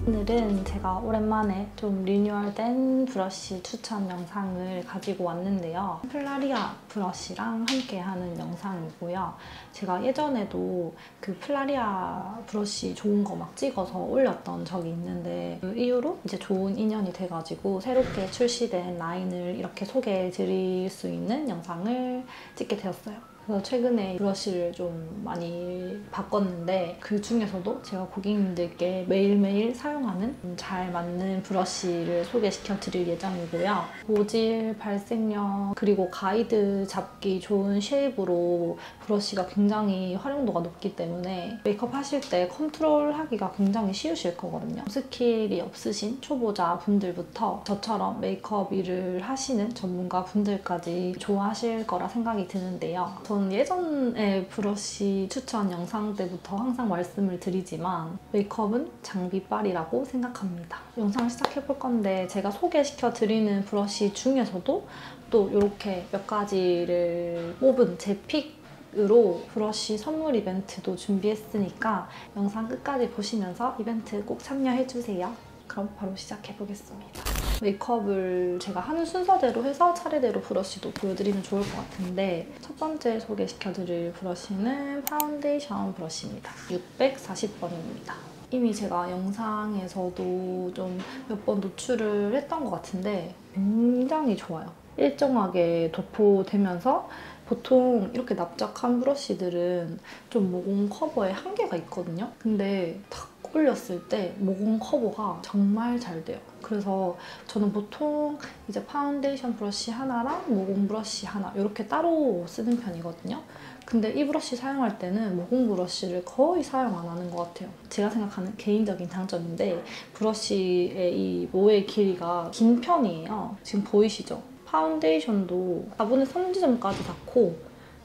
오늘은 제가 오랜만에 좀 리뉴얼된 브러쉬 추천 영상을 가지고 왔는데요. 플라리아 브러쉬랑 함께하는 영상이고요. 제가 예전에도 그 플라리아 브러쉬 좋은 거 막 찍어서 올렸던 적이 있는데 그 이후로 이제 좋은 인연이 돼가지고 새롭게 출시된 라인을 이렇게 소개해 드릴 수 있는 영상을 찍게 되었어요. 그래서 최근에 브러쉬를 좀 많이 바꿨는데 그 중에서도 제가 고객님들께 매일매일 사용하는 잘 맞는 브러쉬를 소개시켜 드릴 예정이고요. 모질, 발색력, 그리고 가이드 잡기 좋은 쉐입으로 브러쉬가 굉장히 활용도가 높기 때문에 메이크업 하실 때 컨트롤하기가 굉장히 쉬우실 거거든요. 스킬이 없으신 초보자 분들부터 저처럼 메이크업 일을 하시는 전문가 분들까지 좋아하실 거라 생각이 드는데요. 저는 예전에 브러쉬 추천 영상 때부터 항상 말씀을 드리지만 메이크업은 장비빨이라고 생각합니다. 영상을 시작해 볼 건데 제가 소개시켜 드리는 브러쉬 중에서도 또 이렇게 몇 가지를 뽑은 제 픽으로 브러쉬 선물 이벤트도 준비했으니까 영상 끝까지 보시면서 이벤트 꼭 참여해주세요. 그럼 바로 시작해 보겠습니다. 메이크업을 제가 하는 순서대로 해서 차례대로 브러쉬도 보여드리면 좋을 것 같은데 첫 번째 소개시켜드릴 브러쉬는 파운데이션 브러쉬입니다. 640번입니다. 이미 제가 영상에서도 좀 몇 번 노출을 했던 것 같은데 굉장히 좋아요. 일정하게 도포되면서 보통 이렇게 납작한 브러쉬들은 좀 모공 커버에 한계가 있거든요. 근데 탁 올렸을 때 모공 커버가 정말 잘 돼요. 그래서 저는 보통 이제 파운데이션 브러쉬 하나랑 모공 브러쉬 하나 이렇게 따로 쓰는 편이거든요. 근데 이 브러쉬 사용할 때는 모공 브러쉬를 거의 사용 안 하는 것 같아요. 제가 생각하는 개인적인 장점인데 브러쉬의 이 모의 길이가 긴 편이에요. 지금 보이시죠? 파운데이션도 4분의 3 지점까지 닿고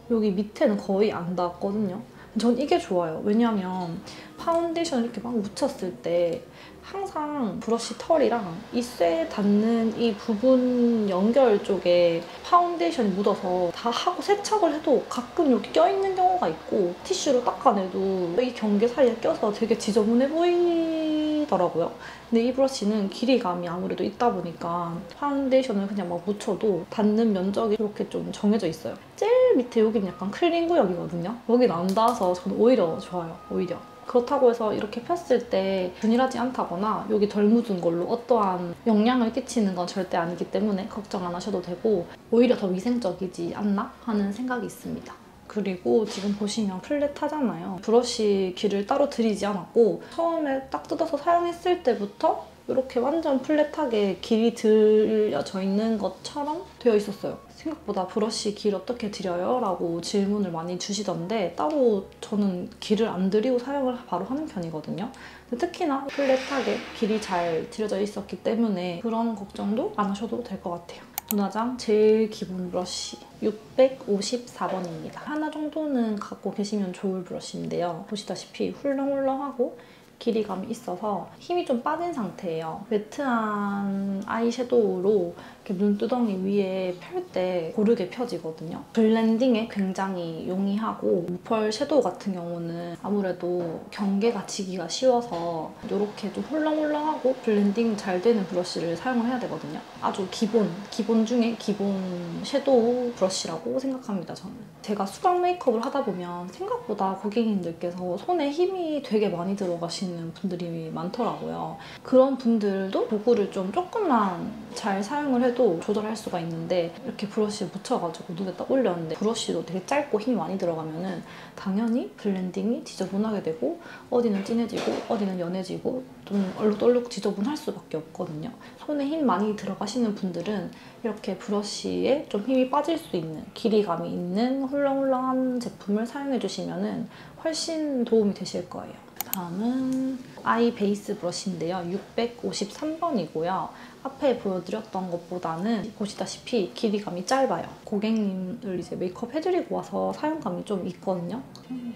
여기 밑에는 거의 안 닿았거든요. 전 이게 좋아요. 왜냐면 파운데이션을 이렇게 막 묻혔을 때 항상 브러쉬 털이랑 이 쇠에 닿는 이 부분 연결 쪽에 파운데이션이 묻어서 다 하고 세척을 해도 가끔 여기 껴있는 경우가 있고 티슈로 닦아내도 이 경계 사이에 껴서 되게 지저분해 보이더라고요. 근데 이 브러쉬는 길이감이 아무래도 있다 보니까 파운데이션을 그냥 막 묻혀도 닿는 면적이 이렇게 좀 정해져 있어요. 제일 밑에 여기는 약간 클린 구역이거든요. 여기는 안 닿아서 저는 오히려 좋아요. 오히려. 그렇다고 해서 이렇게 폈을 때 균일하지 않다거나 여기 덜 묻은 걸로 어떠한 영향을 끼치는 건 절대 아니기 때문에 걱정 안 하셔도 되고 오히려 더 위생적이지 않나 하는 생각이 있습니다. 그리고 지금 보시면 플랫하잖아요. 브러쉬 길을 따로 들이지 않았고 처음에 딱 뜯어서 사용했을 때부터 이렇게 완전 플랫하게 길이 들려져 있는 것처럼 되어 있었어요. 생각보다 브러쉬 길 어떻게 들여요? 라고 질문을 많이 주시던데 따로 저는 길을 안 들이고 사용을 바로 하는 편이거든요. 근데 특히나 플랫하게 길이 잘 들여져 있었기 때문에 그런 걱정도 안 하셔도 될 것 같아요. 눈화장 제일 기본 브러쉬 654번입니다. 하나 정도는 갖고 계시면 좋을 브러쉬인데요. 보시다시피 훌렁훌렁하고 길이감이 있어서 힘이 좀 빠진 상태예요. 매트한 아이섀도우로 이렇게 눈두덩이 위에 펼 때 고르게 펴지거든요. 블렌딩에 굉장히 용이하고 무펄 섀도우 같은 경우는 아무래도 경계가 지기가 쉬워서 이렇게 좀 훌렁훌렁하고 블렌딩 잘 되는 브러쉬를 사용을 해야 되거든요. 아주 기본 중에 기본 섀도우 브러쉬라고 생각합니다, 저는. 제가 수강 메이크업을 하다 보면 생각보다 고객님들께서 손에 힘이 되게 많이 들어가시는 분들이 많더라고요. 그런 분들도 도구를 좀 조금만 잘 사용을 해도 조절할 수가 있는데 이렇게 브러쉬에 묻혀가지고 눈에 딱 올렸는데 브러쉬도 되게 짧고 힘이 많이 들어가면은 당연히 블렌딩이 지저분하게 되고 어디는 진해지고 어디는 연해지고 좀 얼룩덜룩 지저분할 수밖에 없거든요. 손에 힘 많이 들어가시는 분들은 이렇게 브러쉬에 좀 힘이 빠질 수 있는 길이감이 있는 훌렁훌렁한 제품을 사용해주시면 훨씬 도움이 되실 거예요. 다음은 아이 베이스 브러쉬인데요. 653번이고요. 앞에 보여드렸던 것보다는 보시다시피 길이감이 짧아요. 고객님을 이제 메이크업 해드리고 와서 사용감이 좀 있거든요.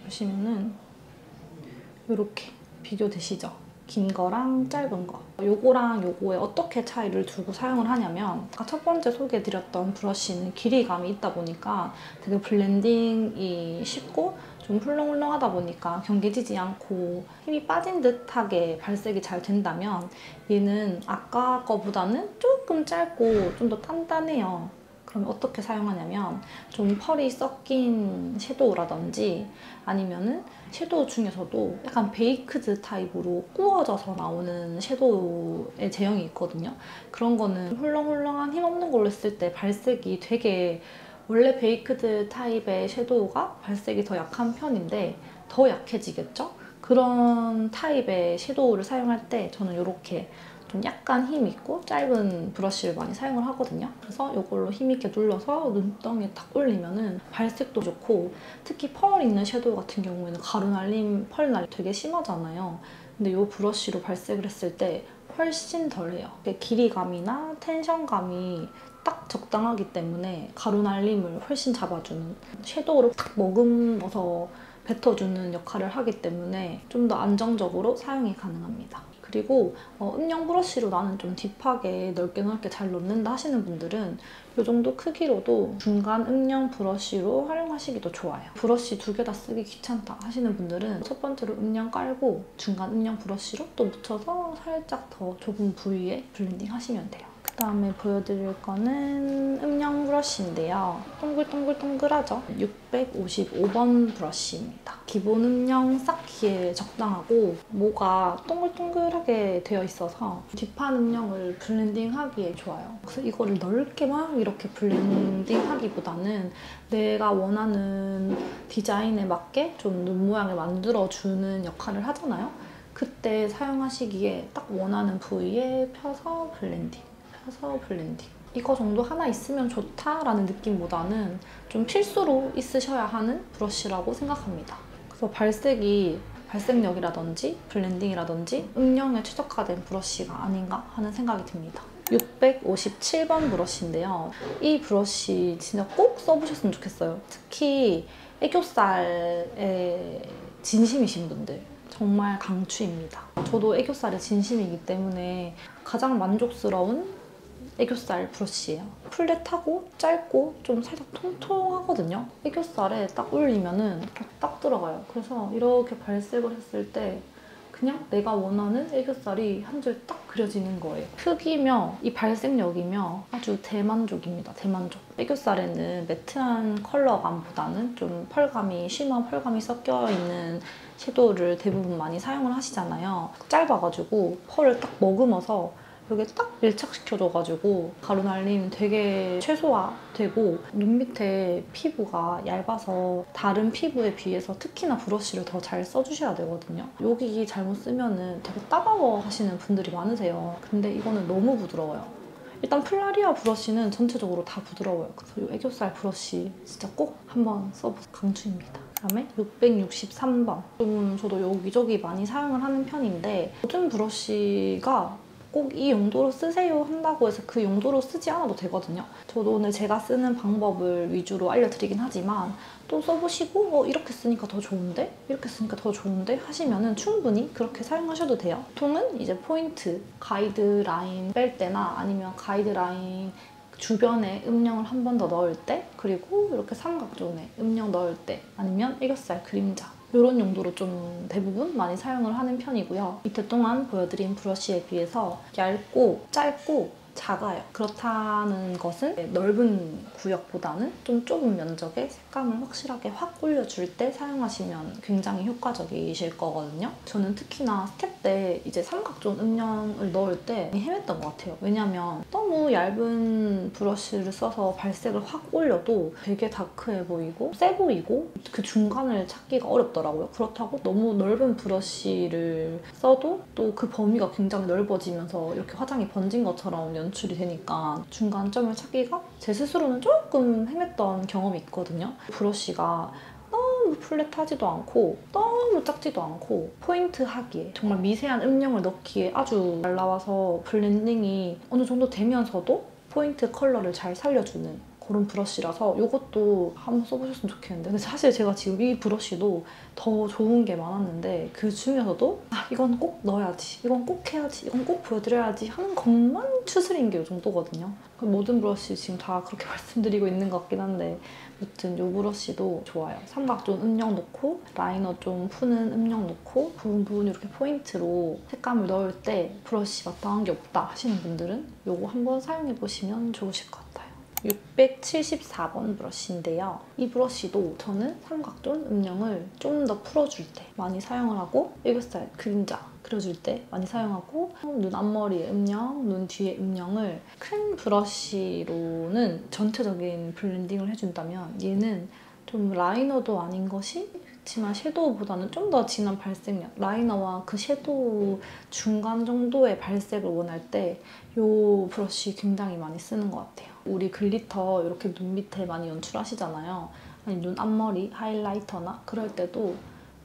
보시면은 이렇게 비교되시죠? 긴 거랑 짧은 거. 요거랑 요거에 어떻게 차이를 두고 사용을 하냐면 아까 첫 번째 소개해드렸던 브러쉬는 길이감이 있다 보니까 되게 블렌딩이 쉽고 좀 훌렁훌렁하다 보니까 경계지지 않고 힘이 빠진 듯하게 발색이 잘 된다면 얘는 아까 거보다는 조금 짧고 좀 더 단단해요. 그럼 어떻게 사용하냐면 좀 펄이 섞인 섀도우라든지 아니면은 섀도우 중에서도 약간 베이크드 타입으로 구워져서 나오는 섀도우의 제형이 있거든요. 그런 거는 훌렁훌렁한 힘없는 걸로 했을 때 발색이 되게 원래 베이크드 타입의 섀도우가 발색이 더 약한 편인데 더 약해지겠죠? 그런 타입의 섀도우를 사용할 때 저는 이렇게 좀 약간 힘 있고 짧은 브러쉬를 많이 사용을 하거든요. 그래서 이걸로 힘 있게 눌러서 눈덩이에 딱 올리면은 발색도 좋고 특히 펄 있는 섀도우 같은 경우에는 가루 날림, 펄 날림 되게 심하잖아요. 근데 이 브러쉬로 발색을 했을 때 훨씬 덜해요. 길이감이나 텐션감이 딱 적당하기 때문에 가루 날림을 훨씬 잡아주는 섀도우를 딱 머금어서 뱉어주는 역할을 하기 때문에 좀 더 안정적으로 사용이 가능합니다. 그리고 음영 브러쉬로 나는 좀 딥하게 넓게 잘 넣는다 하시는 분들은 이 정도 크기로도 중간 음영 브러쉬로 활용하시기도 좋아요. 브러쉬 2개 다 쓰기 귀찮다 하시는 분들은 첫 번째로 음영 깔고 중간 음영 브러쉬로 또 묻혀서 살짝 더 좁은 부위에 블렌딩 하시면 돼요. 그다음에 보여드릴 거는 음영 브러쉬인데요. 동글동글동글하죠? 655번 브러쉬입니다. 기본 음영 쌓기에 적당하고 모가 동글동글하게 되어 있어서 딥한 음영을 블렌딩하기에 좋아요. 그래서 이거를 넓게 막 이렇게 블렌딩하기보다는 내가 원하는 디자인에 맞게 좀 눈 모양을 만들어주는 역할을 하잖아요. 그때 사용하시기에 딱 원하는 부위에 펴서 블렌딩. 이거 정도 하나 있으면 좋다라는 느낌보다는 좀 필수로 있으셔야 하는 브러쉬라고 생각합니다. 그래서 발색력이라든지 블렌딩이라든지 음영에 최적화된 브러쉬가 아닌가 하는 생각이 듭니다. 657번 브러쉬인데요. 이 브러쉬 진짜 꼭 써보셨으면 좋겠어요. 특히 애교살에 진심이신 분들 정말 강추입니다. 저도 애교살에 진심이기 때문에 가장 만족스러운 애교살 브러쉬예요. 플랫하고 짧고 좀 살짝 통통하거든요. 애교살에 딱 올리면은 딱 들어가요. 그래서 이렇게 발색을 했을 때 그냥 내가 원하는 애교살이 한 줄 딱 그려지는 거예요. 크기며 이 발색력이며 아주 대만족입니다. 대만족. 애교살에는 매트한 컬러감보다는 좀 펄감이, 쉬머한 펄감이 섞여있는 섀도우를 대부분 많이 사용을 하시잖아요. 짧아가지고 펄을 딱 머금어서 여기에 딱 밀착시켜줘가지고 가루 날림 되게 최소화되고 눈 밑에 피부가 얇아서 다른 피부에 비해서 특히나 브러쉬를 더 잘 써주셔야 되거든요. 여기 잘못 쓰면은 되게 따가워 하시는 분들이 많으세요. 근데 이거는 너무 부드러워요. 일단 플라리아 브러쉬는 전체적으로 다 부드러워요. 그래서 이 애교살 브러쉬 진짜 꼭 한번 써보세요. 강추입니다. 그다음에 663번. 좀 저도 여기저기 많이 사용을 하는 편인데 모든 브러쉬가 꼭 이 용도로 쓰세요 한다고 해서 그 용도로 쓰지 않아도 되거든요. 저도 오늘 제가 쓰는 방법을 위주로 알려드리긴 하지만 또 써보시고 이렇게 쓰니까 더 좋은데? 이렇게 쓰니까 더 좋은데? 하시면은 충분히 그렇게 사용하셔도 돼요. 보통은 이제 포인트, 가이드라인 뺄 때나 아니면 가이드라인 주변에 음영을 한 번 더 넣을 때 그리고 이렇게 삼각존에 음영 넣을 때 아니면 애교살 그림자 이런 용도로 좀 대부분 많이 사용을 하는 편이고요. 이때 동안 보여드린 브러쉬에 비해서 얇고 짧고 작아요. 그렇다는 것은 넓은 구역보다는 좀 좁은 면적에 색감을 확실하게 확 올려줄 때 사용하시면 굉장히 효과적이실 거거든요. 저는 특히나 스텝 때 이제 삼각존 음영을 넣을 때 헤맸던 것 같아요. 왜냐면 너무 얇은 브러쉬를 써서 발색을 확 올려도 되게 다크해 보이고 세 보이고 그 중간을 찾기가 어렵더라고요. 그렇다고 너무 넓은 브러쉬를 써도 또 그 범위가 굉장히 넓어지면서 이렇게 화장이 번진 것처럼 연출이 되니까 중간점을 찾기가 제 스스로는 조금 헤맸던 경험이 있거든요. 브러쉬가 너무 플랫하지도 않고 너무 작지도 않고 포인트하기에 정말 미세한 음영을 넣기에 아주 잘 나와서 블렌딩이 어느 정도 되면서도 포인트 컬러를 잘 살려주는 그런 브러쉬라서 이것도 한번 써보셨으면 좋겠는데, 근데 사실 제가 지금 이 브러쉬도 더 좋은 게 많았는데 그 중에서도 이건 꼭 넣어야지, 이건 꼭 해야지, 이건 꼭 보여드려야지 하는 것만 추스린 게 이 정도거든요. 모든 브러쉬 지금 다 그렇게 말씀드리고 있는 것 같긴 한데 아무튼 이 브러쉬도 좋아요. 삼각존 음영 놓고 라이너 좀 푸는 음영 놓고 부분 이렇게 포인트로 색감을 넣을 때 브러쉬 마땅한 게 없다 하시는 분들은 이거 한번 사용해보시면 좋으실 것 같아요. 674번 브러쉬인데요. 이 브러쉬도 저는 삼각존 음영을 좀 더 풀어줄 때 많이 사용을 하고, 애교살 그림자 그려줄 때 많이 사용하고, 눈 앞머리의 음영, 눈 뒤의 음영을 큰 브러쉬로는 전체적인 블렌딩을 해준다면, 얘는 좀 라이너도 아닌 것이 그렇지만 섀도우보다는 좀 더 진한 발색력, 라이너와 그 섀도우 중간 정도의 발색을 원할 때 이 브러쉬 굉장히 많이 쓰는 것 같아요. 우리 글리터 이렇게 눈 밑에 많이 연출하시잖아요. 아니 눈 앞머리 하이라이터나 그럴 때도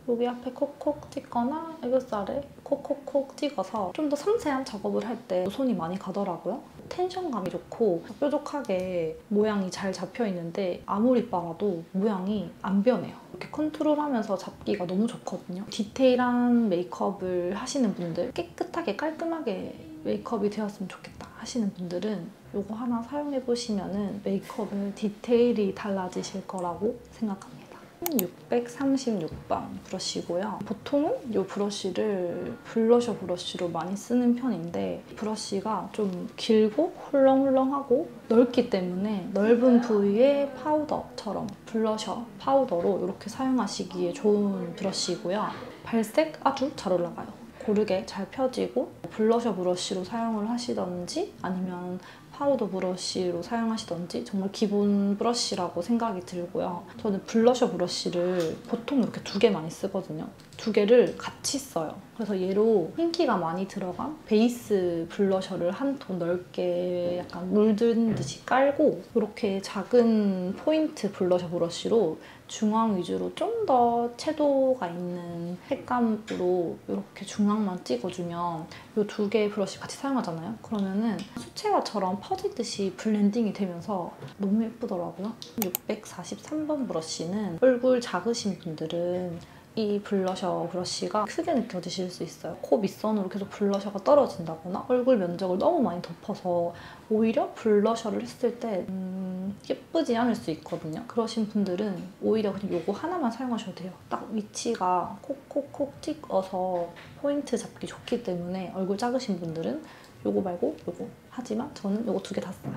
여기 앞에 콕콕 찍거나 애교살에 콕콕콕 찍어서 좀 더 섬세한 작업을 할 때 손이 많이 가더라고요. 텐션감이 좋고 뾰족하게 모양이 잘 잡혀있는데 아무리 빨아도 모양이 안 변해요. 이렇게 컨트롤하면서 잡기가 너무 좋거든요. 디테일한 메이크업을 하시는 분들, 깨끗하게 깔끔하게 메이크업이 되었으면 좋겠다 하시는 분들은 이거 하나 사용해보시면 메이크업의 디테일이 달라지실 거라고 생각합니다. 636번 브러쉬고요. 보통은 이 브러쉬를 블러셔 브러쉬로 많이 쓰는 편인데 브러쉬가 좀 길고 훌렁훌렁하고 넓기 때문에 넓은 부위의 파우더처럼 블러셔 파우더로 이렇게 사용하시기에 좋은 브러쉬고요. 발색 아주 잘 올라가요. 고르게 잘 펴지고 블러셔 브러쉬로 사용을 하시던지 아니면 파우더 브러쉬로 사용하시던지 정말 기본 브러쉬라고 생각이 들고요. 저는 블러셔 브러쉬를 보통 이렇게 2개 많이 쓰거든요. 2개를 같이 써요. 그래서 얘로 흰기가 많이 들어간 베이스 블러셔를 한 톤 넓게 약간 물든 듯이 깔고 이렇게 작은 포인트 블러셔 브러쉬로 중앙 위주로 좀 더 채도가 있는 색감으로 이렇게 중앙만 찍어주면 이 2개의 브러쉬 같이 사용하잖아요. 그러면은 수채화처럼 퍼지듯이 블렌딩이 되면서 너무 예쁘더라고요. 643번 브러쉬는 얼굴 작으신 분들은 이 블러셔 브러쉬가 크게 느껴지실 수 있어요. 코 밑선으로 계속 블러셔가 떨어진다거나 얼굴 면적을 너무 많이 덮어서 오히려 블러셔를 했을 때 예쁘지 않을 수 있거든요. 그러신 분들은 오히려 그냥 이거 하나만 사용하셔도 돼요. 딱 위치가 콕콕콕 찍어서 포인트 잡기 좋기 때문에 얼굴 작으신 분들은 이거 말고 이거. 하지만 저는 이거 2개 다 써요.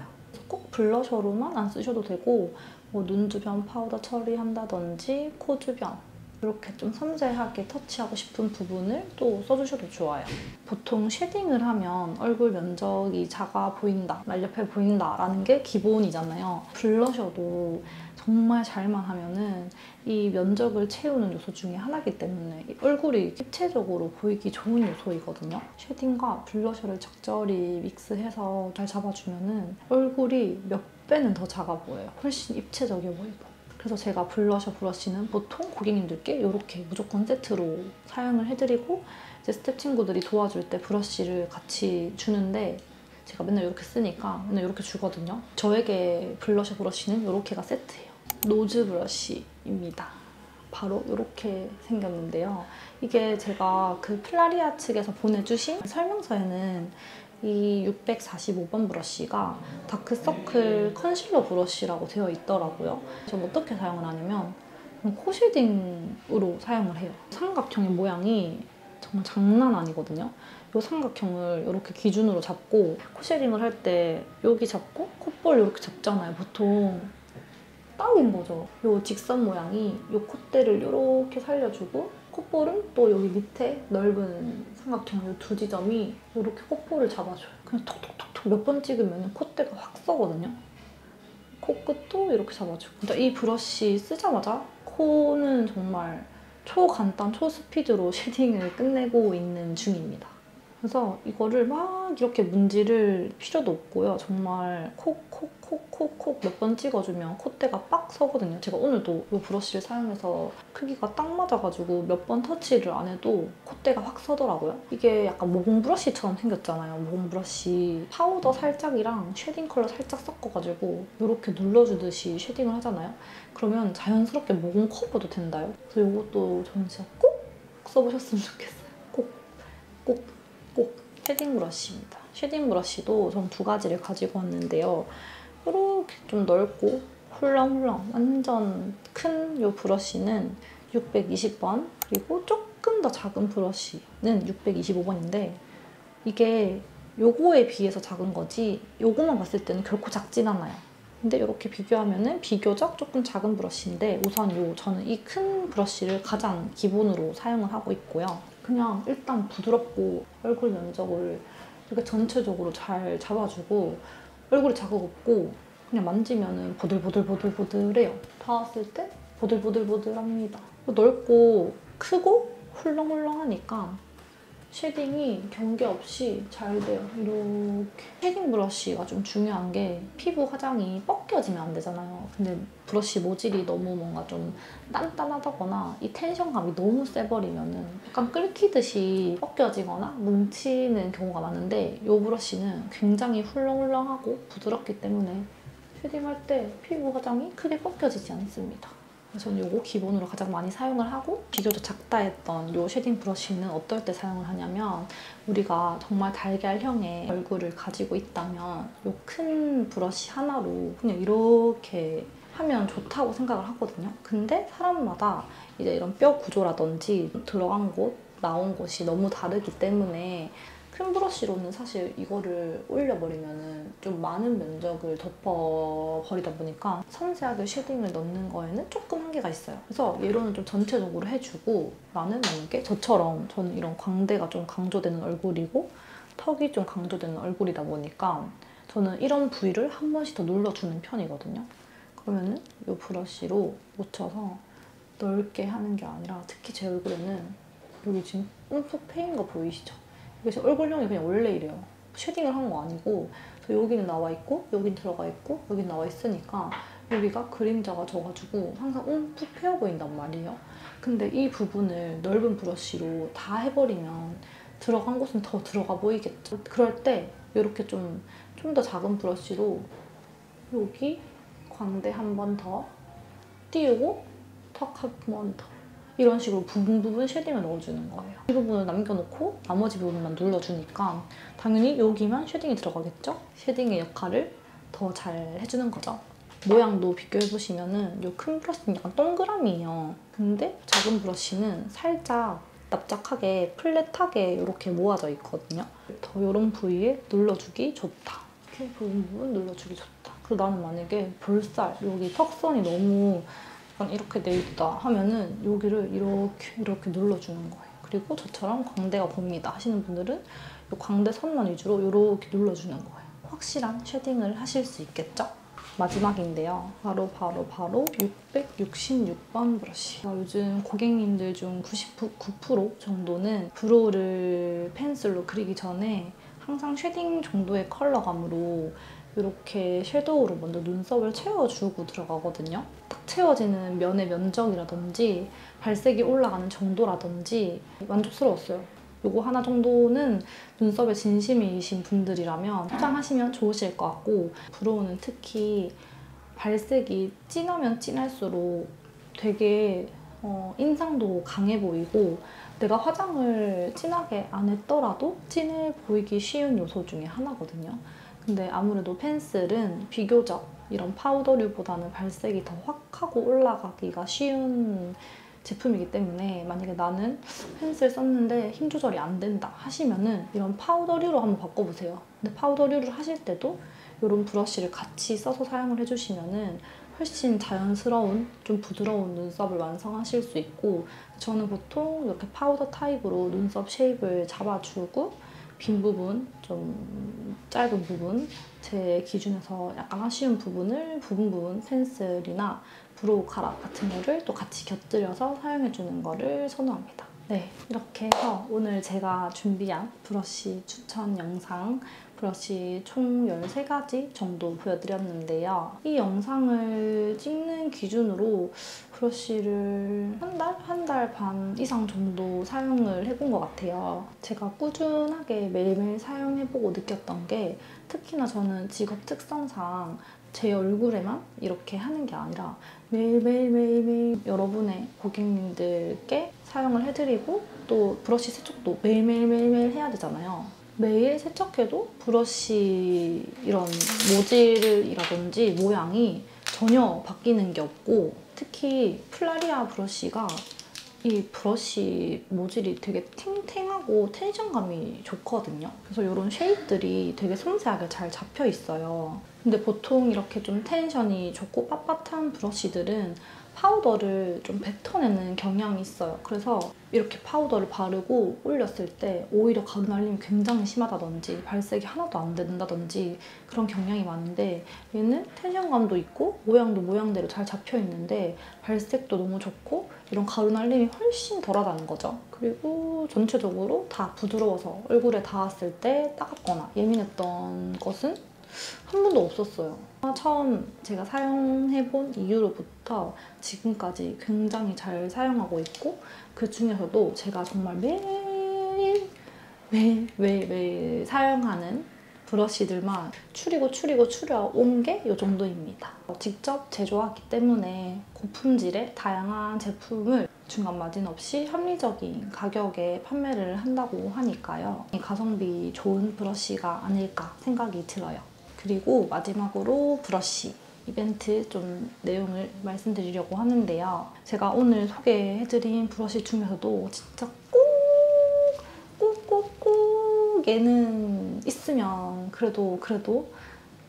꼭 블러셔로만 안 쓰셔도 되고 뭐 눈 주변 파우더 처리한다든지 코 주변 이렇게 좀 섬세하게 터치하고 싶은 부분을 또 써주셔도 좋아요. 보통 쉐딩을 하면 얼굴 면적이 작아 보인다, 날렵해 보인다라는 게 기본이잖아요. 블러셔도 정말 잘만 하면은 이 면적을 채우는 요소 중에 하나이기 때문에 얼굴이 입체적으로 보이기 좋은 요소이거든요. 쉐딩과 블러셔를 적절히 믹스해서 잘 잡아주면은 얼굴이 몇 배는 더 작아 보여요. 훨씬 입체적이어 보이고. 그래서 제가 블러셔 브러쉬는 보통 고객님들께 이렇게 무조건 세트로 사용을 해드리고 이제 스텝 친구들이 도와줄 때 브러쉬를 같이 주는데 제가 맨날 이렇게 쓰니까 맨날 이렇게 주거든요. 저에게 블러셔 브러쉬는 이렇게가 세트예요. 노즈 브러쉬입니다. 바로 이렇게 생겼는데요. 이게 제가 그 플라리아 측에서 보내주신 설명서에는 이 645번 브러쉬가 다크서클 컨실러 브러쉬라고 되어 있더라고요. 저는 어떻게 사용을 하냐면 코 쉐딩으로 사용을 해요. 삼각형의 모양이 정말 장난 아니거든요. 이 삼각형을 이렇게 기준으로 잡고 코 쉐딩을 할 때 여기 잡고 콧볼 이렇게 잡잖아요. 보통 딱인 거죠. 이 직선 모양이 이 콧대를 이렇게 살려주고 콧볼은 또 여기 밑에 넓은 삼각형 이 2 지점이 이렇게 콧볼을 잡아줘요. 그냥 톡톡톡톡 몇 번 찍으면 콧대가 확 서거든요. 코끝도 이렇게 잡아주고. 진짜 이 브러쉬 쓰자마자 코는 정말 초간단, 초스피드로 쉐딩을 끝내고 있는 중입니다. 그래서 이거를 막 이렇게 문지를 필요도 없고요. 정말 콕콕콕콕콕 몇 번 찍어주면 콧대가 빡 서거든요. 제가 오늘도 이 브러쉬를 사용해서 크기가 딱 맞아가지고 몇 번 터치를 안 해도 콧대가 확 서더라고요. 이게 약간 모공 브러쉬처럼 생겼잖아요. 모공 브러쉬 파우더 살짝이랑 쉐딩 컬러 살짝 섞어가지고 이렇게 눌러주듯이 쉐딩을 하잖아요. 그러면 자연스럽게 모공 커버도 된다요. 그래서 이것도 저는 진짜 꼭 써보셨으면 좋겠어요. 꼭. 쉐딩 브러쉬입니다. 쉐딩 브러쉬도 전 두 가지를 가지고 왔는데요. 이렇게 좀 넓고 훌렁훌렁 완전 큰 이 브러쉬는 620번, 그리고 조금 더 작은 브러쉬는 625번인데 이게 요거에 비해서 작은 거지 요거만 봤을 때는 결코 작진 않아요. 근데 이렇게 비교하면은 비교적 조금 작은 브러쉬인데 우선 저는 이 큰 브러쉬를 가장 기본으로 사용을 하고 있고요. 그냥 일단 부드럽고 얼굴 면적을 이렇게 전체적으로 잘 잡아주고 얼굴에 자극 없고 그냥 만지면은 보들보들보들보들해요. 닿았을 때 보들보들보들합니다. 넓고 크고 훌렁훌렁하니까 쉐딩이 경계 없이 잘 돼요. 이렇게. 쉐딩 브러쉬가 좀 중요한 게 피부 화장이 벗겨지면 안 되잖아요. 근데 브러쉬 모질이 너무 뭔가 좀 단단하다거나 이 텐션감이 너무 세버리면은 약간 끓기듯이 벗겨지거나 뭉치는 경우가 많은데 이 브러쉬는 굉장히 훌렁훌렁하고 부드럽기 때문에 쉐딩할 때 피부 화장이 크게 벗겨지지 않습니다. 저는 이거 기본으로 가장 많이 사용을 하고 비교적 작다 했던 이 쉐딩 브러쉬는 어떨 때 사용을 하냐면 우리가 정말 달걀형의 얼굴을 가지고 있다면 이 큰 브러쉬 하나로 그냥 이렇게 하면 좋다고 생각을 하거든요. 근데 사람마다 이제 이런 뼈 구조라든지 들어간 곳, 나온 곳이 너무 다르기 때문에 큰 브러쉬로는 사실 이거를 올려버리면 좀 많은 면적을 덮어버리다 보니까 섬세하게 쉐딩을 넣는 거에는 조금 한계가 있어요. 그래서 얘로는 좀 전체적으로 해주고 나는 만약에 저처럼 저는 이런 광대가 좀 강조되는 얼굴이고 턱이 좀 강조되는 얼굴이다 보니까 저는 이런 부위를 한 번씩 더 눌러주는 편이거든요. 그러면은 이 브러쉬로 묻혀서 넓게 하는 게 아니라 특히 제 얼굴에는 여기 지금 움푹 패인 거 보이시죠? 그래서 얼굴형이 그냥 원래 이래요. 쉐딩을 한 거 아니고 여기는 나와 있고 여긴 들어가 있고 여긴 나와 있으니까 여기가 그림자가 져가지고 항상 움푹 패여 보인단 말이에요. 근데 이 부분을 넓은 브러쉬로 다 해버리면 들어간 곳은 더 들어가 보이겠죠. 그럴 때 이렇게 좀 더 작은 브러쉬로 여기 광대 한 번 더 띄우고 턱 한 번 더 이런 식으로 부분 쉐딩을 넣어주는 거예요. 이 부분을 남겨놓고 나머지 부분만 눌러주니까 당연히 여기만 쉐딩이 들어가겠죠? 쉐딩의 역할을 더 잘 해주는 거죠. 모양도 비교해보시면은 이 큰 브러쉬는 약간 동그라미예요. 근데 작은 브러쉬는 살짝 납작하게 플랫하게 이렇게 모아져 있거든요. 더 이런 부위에 눌러주기 좋다. 이렇게 부분 눌러주기 좋다. 그리고 나는 만약에 볼살, 여기 턱선이 너무 약간 이렇게 돼 있다 하면은 여기를 이렇게 눌러주는 거예요. 그리고 저처럼 광대가 봅니다 하시는 분들은 이 광대 선만 위주로 이렇게 눌러주는 거예요. 확실한 쉐딩을 하실 수 있겠죠? 마지막인데요. 바로 666번 브러쉬. 요즘 고객님들 중 99% 정도는 브로우를 펜슬로 그리기 전에 항상 쉐딩 정도의 컬러감으로 이렇게 섀도우로 먼저 눈썹을 채워주고 들어가거든요. 딱 채워지는 면의 면적이라든지 발색이 올라가는 정도라든지 만족스러웠어요. 이거 하나 정도는 눈썹에 진심이신 분들이라면 화장하시면 좋으실 것 같고 브로우는 특히 발색이 진하면 진할수록 되게 인상도 강해 보이고 내가 화장을 진하게 안 했더라도 진해 보이기 쉬운 요소 중에 하나거든요. 근데 아무래도 펜슬은 비교적 이런 파우더류보다는 발색이 더 확 하고 올라가기가 쉬운 제품이기 때문에 만약에 나는 펜슬 썼는데 힘 조절이 안 된다 하시면은 이런 파우더류로 한번 바꿔보세요. 근데 파우더류를 하실 때도 이런 브러쉬를 같이 써서 사용을 해주시면은 훨씬 자연스러운, 좀 부드러운 눈썹을 완성하실 수 있고 저는 보통 이렇게 파우더 타입으로 눈썹 쉐입을 잡아주고 빈 부분, 좀 짧은 부분, 제 기준에서 약간 아쉬운 부분을 부분 펜슬이나 브로우 카라 같은 거를 또 같이 곁들여서 사용해주는 거를 선호합니다. 네, 이렇게 해서 오늘 제가 준비한 브러쉬 추천 영상, 브러쉬 총 13가지 정도 보여드렸는데요. 이 영상을 찍는 기준으로 브러쉬를 한 달 반 이상 정도 사용을 해본 것 같아요. 제가 꾸준하게 매일매일 사용해보고 느꼈던 게, 특히나 저는 직업 특성상 제 얼굴에만 이렇게 하는 게 아니라 매일매일 여러분의 고객님들께 사용을 해드리고, 또 브러쉬 세척도 매일매일 해야 되잖아요. 매일 세척해도 브러쉬 이런 모질이라든지 모양이 전혀 바뀌는 게 없고, 특히 플라리아 브러쉬가 이 브러쉬 모질이 되게 탱탱하고 텐션감이 좋거든요. 그래서 이런 쉐입들이 되게 섬세하게 잘 잡혀 있어요. 근데 보통 이렇게 좀 텐션이 좋고 빳빳한 브러쉬들은 파우더를 좀 뱉어내는 경향이 있어요. 그래서 이렇게 파우더를 바르고 올렸을 때 오히려 가루 날림이 굉장히 심하다든지 발색이 하나도 안 된다든지 그런 경향이 많은데, 얘는 텐션감도 있고 모양도 모양대로 잘 잡혀 있는데 발색도 너무 좋고 이런 가루 날림이 훨씬 덜하다는 거죠. 그리고 전체적으로 다 부드러워서 얼굴에 닿았을 때 따갑거나 예민했던 것은 한 번도 없었어요. 처음 제가 사용해본 이후로부터 지금까지 굉장히 잘 사용하고 있고, 그 중에서도 제가 정말 매일 사용하는 브러쉬들만 추려온 게 이 정도입니다. 직접 제조하기 때문에 고품질의 다양한 제품을 중간 마진 없이 합리적인 가격에 판매를 한다고 하니까요. 가성비 좋은 브러쉬가 아닐까 생각이 들어요. 그리고 마지막으로 브러쉬 이벤트 좀 내용을 말씀드리려고 하는데요. 제가 오늘 소개해드린 브러쉬 중에서도 진짜 꼭 얘는 있으면 그래도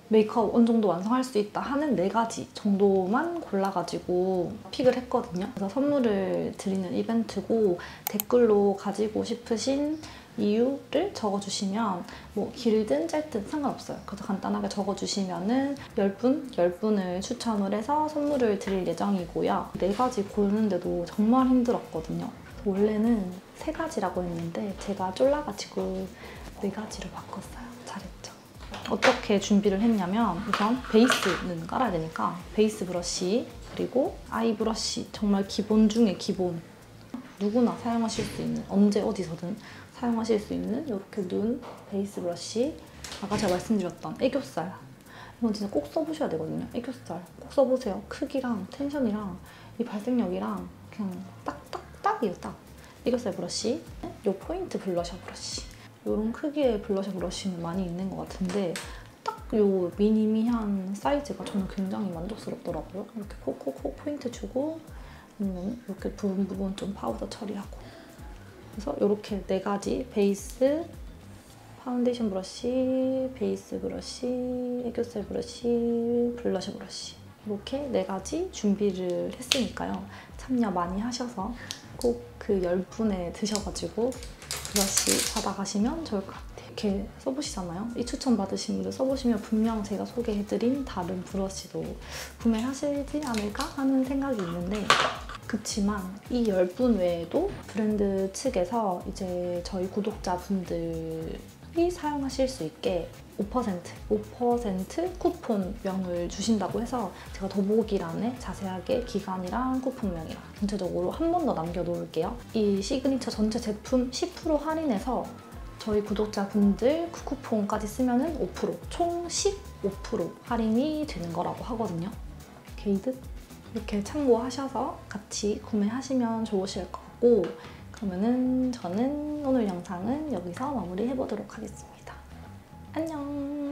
메이크업 어느 정도 완성할 수 있다 하는 4가지 정도만 골라가지고 픽을 했거든요. 그래서 선물을 드리는 이벤트고, 댓글로 가지고 싶으신 이유를 적어주시면 뭐 길든 짧든 상관없어요. 그래서 간단하게 적어주시면은 10분을 추첨을 해서 선물을 드릴 예정이고요. 4가지 고르는데도 정말 힘들었거든요. 원래는 3가지라고 했는데 제가 쫄라가지고 4가지로 바꿨어요. 잘했죠. 어떻게 준비를 했냐면, 우선 베이스는 깔아야 되니까 베이스 브러쉬, 그리고 아이 브러쉬, 정말 기본 중에 기본, 누구나 사용하실 수 있는, 언제 어디서든 사용하실 수 있는 이렇게 눈 베이스 브러쉬, 아까 제가 말씀드렸던 애교살, 이건 진짜 꼭 써보셔야 되거든요. 애교살 꼭 써보세요. 크기랑 텐션이랑 이 발색력이랑 그냥 딱이에요. 딱. 애교살 브러쉬, 요 포인트 블러셔 브러쉬, 이런 크기의 블러셔 브러쉬는 많이 있는 것 같은데 딱 요 미니미한 사이즈가 저는 굉장히 만족스럽더라고요. 이렇게 콕콕콕 포인트 주고, 이렇게 부분 좀 파우더 처리하고. 그래서 이렇게 4가지 베이스, 파운데이션 브러쉬, 베이스 브러쉬, 애교살 브러쉬, 블러셔 브러쉬, 이렇게 4가지 준비를 했으니까요. 참여 많이 하셔서 꼭 그 10분에 드셔가지고 브러쉬 받아가시면 좋을 것 같아요. 이렇게 써보시잖아요. 이 추천 받으신 분들 써보시면 분명 제가 소개해드린 다른 브러쉬도 구매하시지 않을까 하는 생각이 있는데, 그치만 이 10분 외에도 브랜드 측에서 이제 저희 구독자분들이 사용하실 수 있게 5% 쿠폰명을 주신다고 해서 제가 더보기란에 자세하게 기간이랑 쿠폰명이랑 전체적으로 한 번 더 남겨놓을게요. 이 시그니처 전체 제품 10% 할인해서 저희 구독자분들 그 쿠폰까지 쓰면은 5%, 총 15% 할인이 되는 거라고 하거든요. 게이득? 이렇게 참고하셔서 같이 구매하시면 좋으실 것 같고, 그러면은 저는 오늘 영상은 여기서 마무리해보도록 하겠습니다. 안녕!